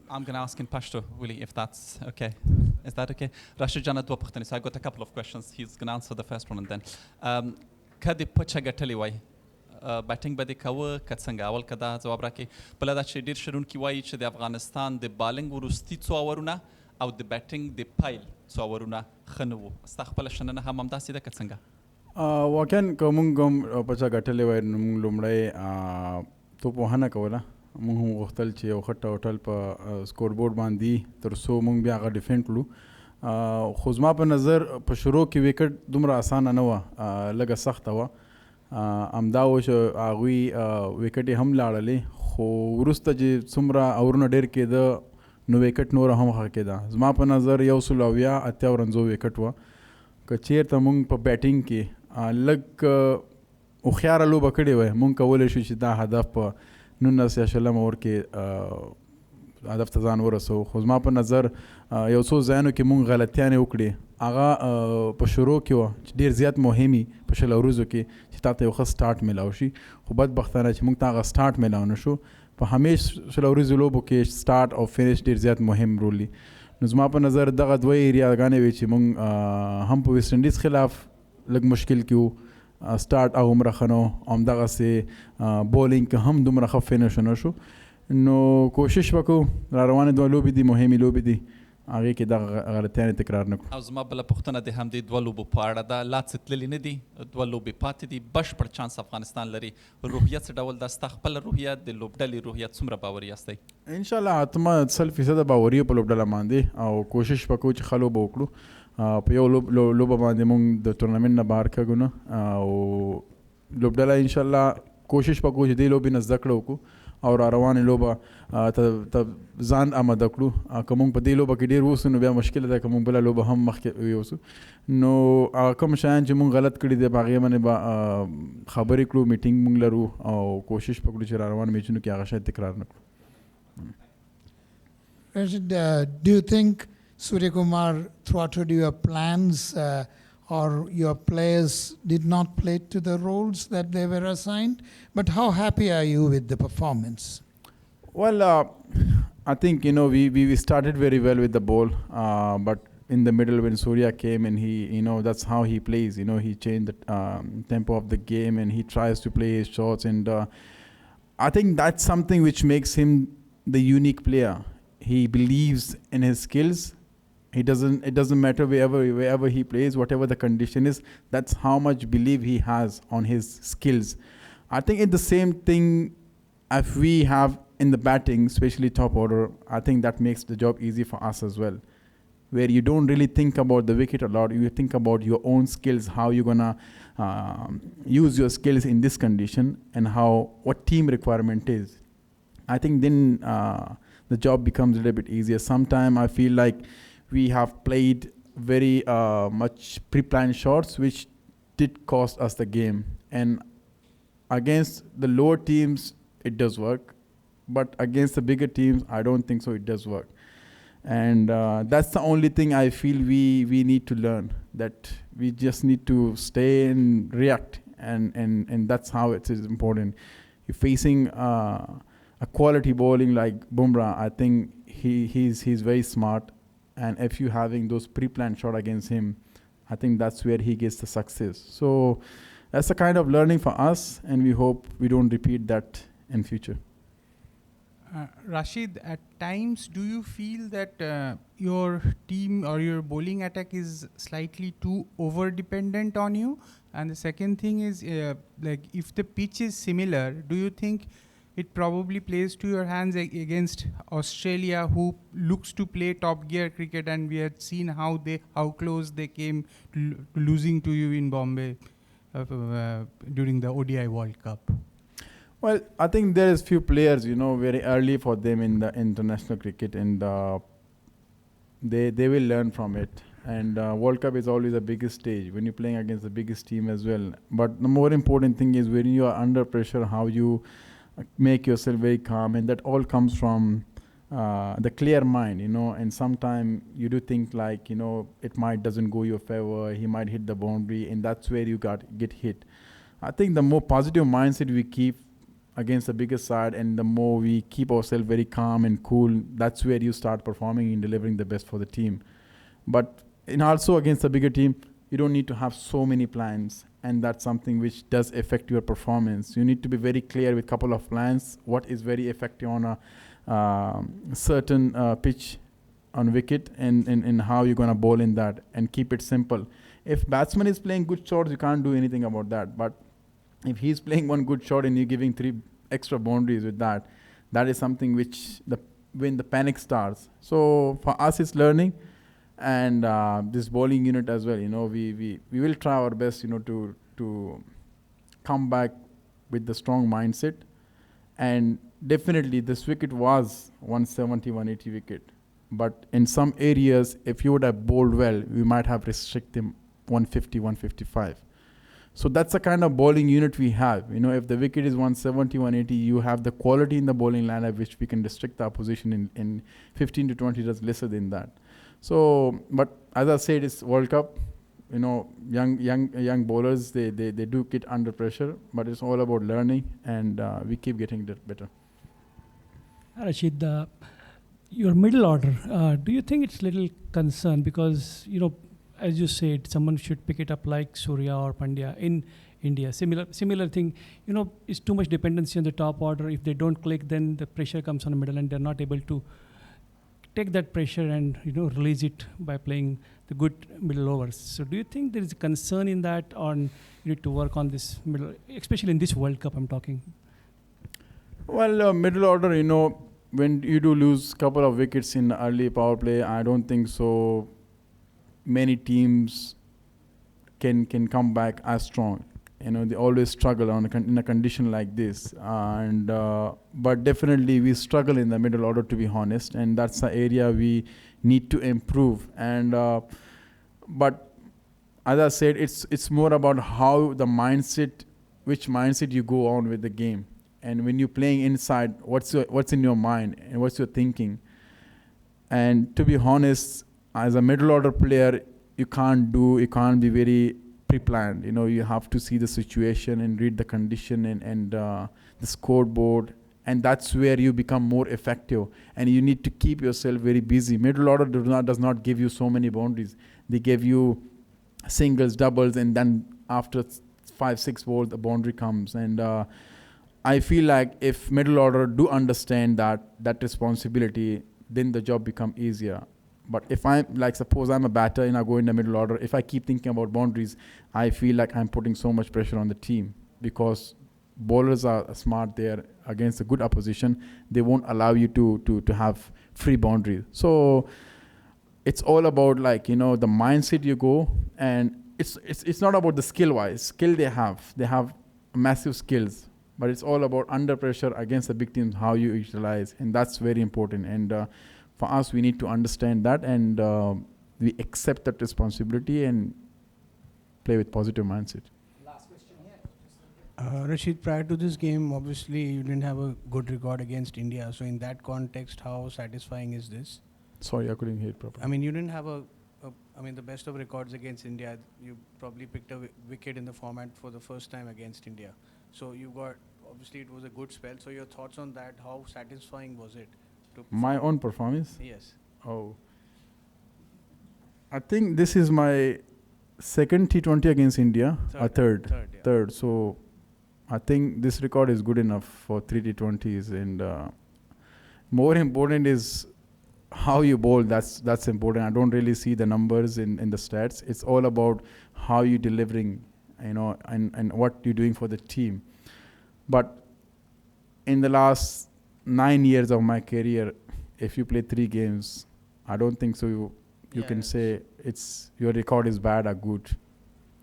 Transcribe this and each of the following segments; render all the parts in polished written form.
I'm going to ask in Pashto, Willie, if that's okay. Is that okay? Rashid Jana dua pakhtani. So I got a couple of questions. He's going to answer the first one and then. Kadi pacha gatali wai. Batting badi kawa katsanga awal kada jawab raki. Pala da che dir shirun ki wai che de Afghanistan de bowling urusti tso awaruna au de batting de pile tso awaruna khanu. Astaghfirullah shanana hamam da sida katsanga. Wakan komungom pacha gatali wai nung lumrai to pohana kawala. مونږ هم غوښتل چې یو ښه ټوټل په سکور بورډ باندې تر څو مونږ بیا هغه ډیفینډ کړو خو زما په نظر په شروع کې ویکټ دومره اسانه نه وه لږه سخته وه همدا و چې هغوی ویکټ یې هم لاړلې خو وروسته چې څومره اورونه ډېر کېده نو ویکټ نوره هم ښه کېده زما په نظر 180 رنزو ویکټ وه که چېرته مونږ په بیټینګ کې لږ هوښیاره لوبه کړې وای مونږ کولی شو چې دا هدف په 19 یا شلم اور کې هدف ته ځان ورسو خو زما په نظر یو څو ځایونو کې مونږ غلطیانې وکړې هغه په شروع کې وه چې ډېر زیات مهمي په شل ورځو کې چې تا ته یو ښه سټارټ میلاو شي خو بدبختانه چې مونږ ته هغه سټارټ میلاو نه شو په همیش شل ورځو لوبو کې سټارټ او فینش ډېر زیات مهم رول لري نو زما په نظر دغه دوه ایریاګانې وې چې مونږ هم په ویسټ انډیز خلاف لږ مشکل کې وو سٹارٹ هغومره ښه نو همدغسې بولینګ کې هم دومره ښه فینش نه شو نو کوشش وکړو را روانې دوه لوبې دي مهمې لوبې دي هغې کې دغه غلطیانې تکرار نه کړو او زما بله پوښتنه د همدې دوه لوبو په اړه ده لا څه تللي نه دي دوه لوبې پاتې دي بشپړ چانس افغانستان لري روحیه څه ډول ده ستا خپله روحیه د لوبډلې روحیه څومره باوري یاستئ انشاءالله 100% باوري په لوبډله باندې او کوشش وکړو چې ښه لوبه وکړو په یو لوبه باندې مونږ د ټورنمنټ نه بهر کږو نه او لوبډله انشاءالله کوشش وکړو چې دې لوبې نه زده کړه وکړو او را روانې لوبه ته ځان آماده کړو که مونږ په دې لوبه کې ډېر اوسو نو بیا مشکله ده که مونږ بله لوبه هم مخکې یوسو نو کوم شیان چې مونږ غلط کړي دي په هغې باندې به خبرې کړو میټینګ مونږ لرو او کوشش وکړو چې را روان میچونو کې هغه شاید تکرار نه کړو Rashid, do you think Suryakumar thwarted your plans or your players did not play to the roles that they were assigned? But how happy are you with the performance? Well, I think, we started very well with the ball, but in the middle when Surya came and he, that's how he plays, he changed the tempo of the game and he tries to play his shots and I think that's something which makes him the unique player. He believes in his skills. It doesn't matter wherever he plays, whatever the condition is, that's how much belief he has on his skills. I think it's the same thing if we have in the batting, especially top order, I think that makes the job easy for us as well. Where you don't really think about the wicket a lot, you think about your own skills, how you're gonna use your skills in this condition and what team requirement is. I think then the job becomes a little bit easier. Sometimes I feel like we have played very much pre-planned shots which did cost us the game, and against the lower teams it does work, but against the bigger teams I don't think so it does work. And that's the only thing I feel we need to learn, that we just need to stay and react, and that's how it is important. You're facing a quality bowling like Bumrah. I think he's very smart, and if you're having those pre-planned shot against him, I think that's where he gets the success. So that's a kind of learning for us, and we hope we don't repeat that in future. Rashid, at times do you feel that your team or your bowling attack is slightly too over-dependent on you? And the second thing is, like if the pitch is similar, do you think it probably plays to your hands against Australia, who looks to play top gear cricket, and we had seen how close they came to losing to you in Bombay during the ODI World Cup? Well, I think there is few players, very early for them in the international cricket, and they will learn from it. And World Cup is always the biggest stage when you're playing against the biggest team as well. But the more important thing is when you are under pressure, how you make yourself very calm, and that all comes from the clear mind, and sometimes you do think like, it might doesn't go your favor, he might hit the boundary, and that's where you get hit. I think the more positive mindset we keep, against the bigger side, and the more we keep ourselves very calm and cool, that's where you start performing and delivering the best for the team. But in also against the bigger team, you don't need to have so many plans, and that's something which does affect your performance. You need to be very clear with a couple of plans, what is very effective on a certain pitch on wicket, and how you're going to bowl in that, and keep it simple. If batsman is playing good shots, you can't do anything about that. But if he's playing one good shot and you're giving 3 extra boundaries with that, that is something which when the panic starts. So for us, it's learning, and this bowling unit as well. We will try our best, to come back with the strong mindset. And definitely, this wicket was 170, 180 wicket. But in some areas, if you would have bowled well, we might have restricted him 150, 155. So that's the kind of bowling unit we have. If the wicket is 170, 180, you have the quality in the bowling lineup which we can restrict the opposition in 15 to 20 runs lesser than that. So, but as I said, it's World Cup. Young bowlers, they do get under pressure, but it's all about learning, and we keep getting better. Rashid, your middle order, do you think it's a little concern? Because, as you said, someone should pick it up like Surya or Pandya in India. Similar thing, is too much dependency on the top order. If they don't click, then the pressure comes on the middle, and they're not able to take that pressure and release it by playing the good middle overs. So do you think there is a concern in that, or you need to work on this middle, especially in this World Cup I'm talking? Well, middle order, when you do lose a couple of wickets in early power play, I don't think so many teams can come back as strong. They always struggle in a condition like this. But definitely we struggle in the middle order, to be honest, and that's the area we need to improve. But as I said, it's more about how the which mindset you go on with the game. And when you're playing inside, what's in your mind and what's your thinking. And to be honest, as a middle order player, you can't be very pre-planned. You have to see the situation and read the condition and the scoreboard, and that's where you become more effective. And you need to keep yourself very busy. Middle order does not give you so many boundaries. They give you singles, doubles, and then after 5-6 balls, the boundary comes. And I feel like if middle order do understand that responsibility, then the job become easier. But if suppose I'm a batter and I go in the middle order, if I keep thinking about boundaries, I feel like I'm putting so much pressure on the team, because bowlers are smart there against a good opposition. They won't allow you to have free boundaries. So it's all about the mindset you go, and it's not about the skill they have massive skills, but it's all about under pressure against the big teams, how you utilize, and that's very important. And for us, we need to understand that, and we accept that responsibility and play with positive mindset. Last question here. Rashid, prior to this game, obviously you didn't have a good record against India. So in that context, how satisfying is this? Sorry, I couldn't hear it properly. I mean, you didn't have the best of records against India. You probably picked a wicket in the format for the first time against India. So obviously it was a good spell. So your thoughts on that, how satisfying was it? My own performance? Yes. Oh. I think this is my second T20 against India. Third. So I think this record is good enough for 3 T20s. And more important is how you bowl. That's important. I don't really see the numbers in the stats. It's all about how you're delivering, and what you're doing for the team. But in the last 9 years of my career, if you play 3 games, I don't think so you can say your record is bad or good.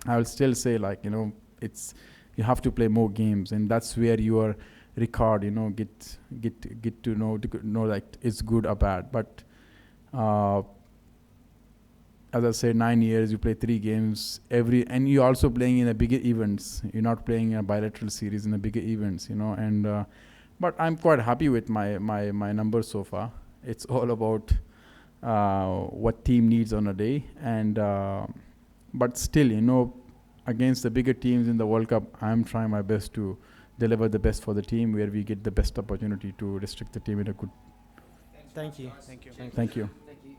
I will still say you have to play more games, and that's where your record get to know it's good or bad. But as I said, 9 years, you play 3 games and you're also playing in a bigger events. You're not playing in a bilateral series in the bigger events, and but I'm quite happy with my numbers so far. It's all about what team needs on a day, and but still, against the bigger teams in the World Cup, I'm trying my best to deliver the best for the team, where we get the best opportunity to restrict the team in a good. Thank you. Thank you. Thank you. Thank you.